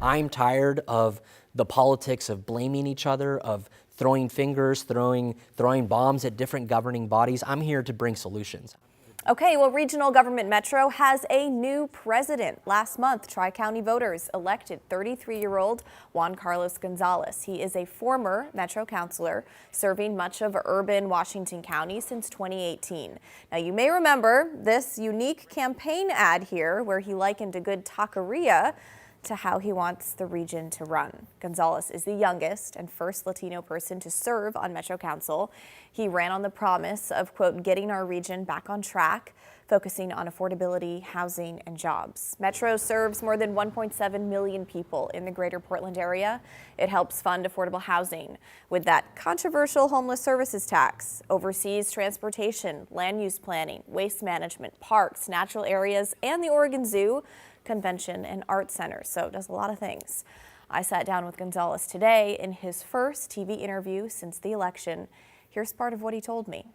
I'm tired of the politics of blaming each other, of throwing fingers, throwing bombs at different governing bodies. I'm here to bring solutions. Okay, well, Regional Government Metro has a new president. Last month, Tri-County voters elected 33-year-old Juan Gonzalez. He is a former Metro councilor serving much of urban Washington County since 2018. Now, you may remember this unique campaign ad here where he likened a good taqueria to how he wants the region to run. Gonzalez is the youngest and first Latino person to serve on Metro Council. He ran on the promise of, quote, getting our region back on track, focusing on affordability, housing, and jobs. Metro serves more than 1.7 million people in the greater Portland area. It helps fund affordable housing with that controversial homeless services tax, oversees transportation, land use planning, waste management, parks, natural areas, and the Oregon Zoo, convention and art center, so it does a lot of things. I sat down with Gonzalez today in his first TV interview since the election. Here's part of what he told me.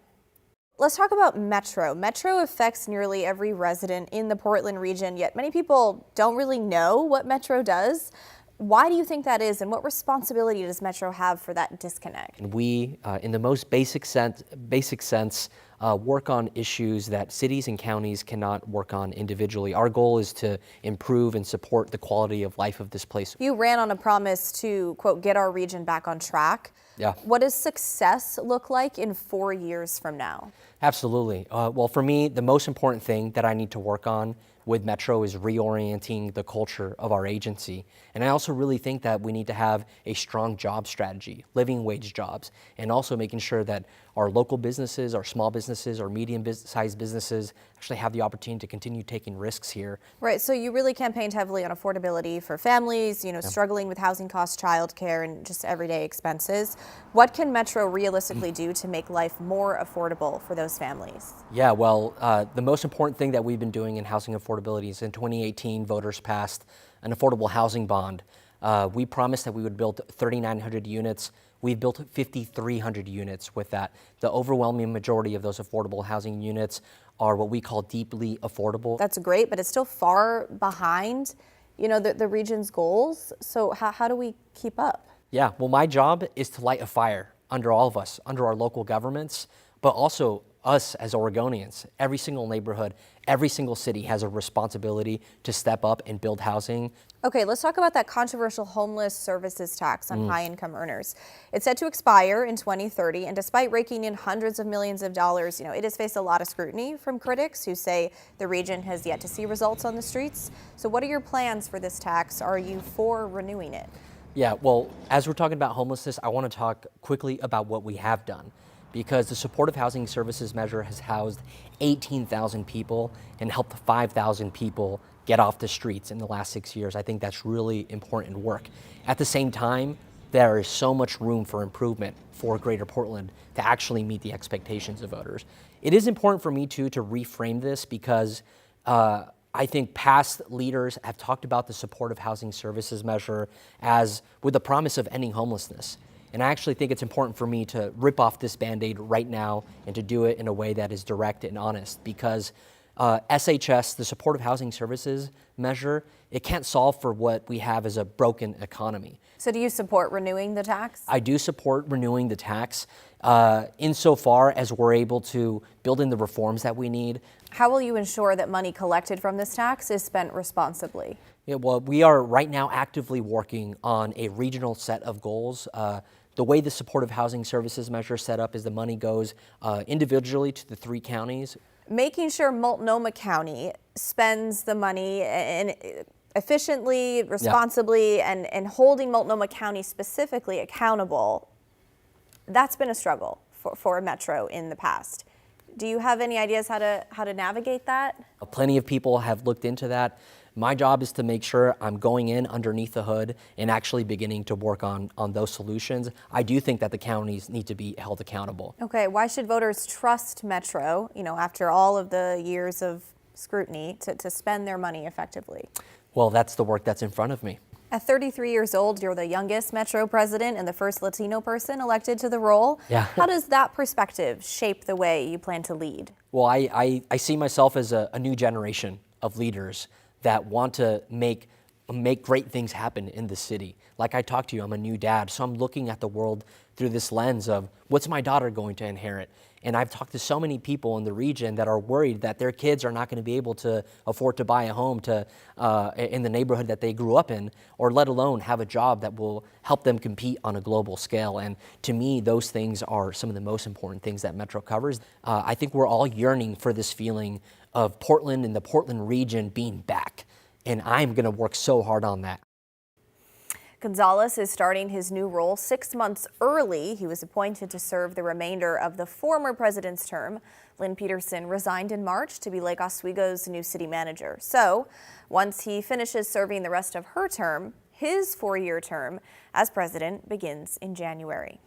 Let's talk about Metro. Metro affects nearly every resident in the Portland region, yet many people don't really know what Metro does. Why do you think that is, and what responsibility does Metro have for that disconnect? We, in the most basic sense, work on issues that cities and counties cannot work on individually. Our goal is to improve and support the quality of life of this place. You ran on a promise to, quote, get our region back on track. Yeah. What does success look like in 4 years from now? Absolutely. Well, for me, the most important thing that I need to work on with Metro is reorienting the culture of our agency. And I also really think that we need to have a strong job strategy, living wage jobs, and also making sure that our local businesses, our small businesses, our medium-sized businesses actually have the opportunity to continue taking risks here. Right, so you really campaigned heavily on affordability for families, struggling with housing costs, childcare, and just everyday expenses. What can Metro realistically do to make life more affordable for those families? Yeah, well, the most important thing that we've been doing in housing affordability is in 2018, voters passed an affordable housing bond. We promised that we would build 3,900 units. We've built 5,300 units with that. The overwhelming majority of those affordable housing units are what we call deeply affordable. That's great, but it's still far behind, the region's goals. So how do we keep up? Yeah, well, my job is to light a fire under all of us, under our local governments, but also us as Oregonians. Every single neighborhood, every single city has a responsibility to step up and build housing. Okay, let's talk about that controversial homeless services tax on high-income earners. It's set to expire in 2030, and despite raking in hundreds of millions of dollars, it has faced a lot of scrutiny from critics who say the region has yet to see results on the streets. So what are your plans for this tax? Are you for renewing it? Yeah, well, as we're talking about homelessness, I want to talk quickly about what we have done, because the supportive housing services measure has housed 18,000 people and helped 5,000 people get off the streets in the last 6 years. I think that's really important work. At the same time, there is so much room for improvement for Greater Portland to actually meet the expectations of voters. It is important for me, too, to reframe this because I think past leaders have talked about the supportive housing services measure as with the promise of ending homelessness. And I actually think it's important for me to rip off this Band-Aid right now and to do it in a way that is direct and honest, because SHS, the Supportive Housing Services measure, it can't solve for what we have as a broken economy. So do you support renewing the tax? I do support renewing the tax insofar as we're able to build in the reforms that we need. How will you ensure that money collected from this tax is spent responsibly? Yeah, well, we are right now actively working on a regional set of goals. The way the supportive housing services measure is set up is the money goes individually to the 3 counties. Making sure Multnomah County spends the money efficiently, responsibly, and holding Multnomah County specifically accountable, that's been a struggle for Metro in the past. Do you have any ideas how to navigate that? Plenty of people have looked into that. My job is to make sure I'm going in underneath the hood and actually beginning to work on those solutions. I do think that the counties need to be held accountable. Okay, why should voters trust Metro, after all of the years of scrutiny, to spend their money effectively? Well, that's the work that's in front of me. At 33 years old, you're the youngest Metro president and the first Latino person elected to the role. Yeah. How does that perspective shape the way you plan to lead? Well, I see myself as a new generation of leaders that want to make make great things happen in the city. Like I talked to you, I'm a new dad, so I'm looking at the world through this lens of what's my daughter going to inherit? And I've talked to so many people in the region that are worried that their kids are not going to be able to afford to buy a home in the neighborhood that they grew up in, or let alone have a job that will help them compete on a global scale. And to me, those things are some of the most important things that Metro covers. I think we're all yearning for this feeling of Portland and the Portland region being back. And I'm going to work so hard on that. Gonzalez is starting his new role 6 months early. He was appointed to serve the remainder of the former president's term. Lynn Peterson resigned in March to be Lake Oswego's new city manager. So once he finishes serving the rest of her term, his 4-year term as president begins in January.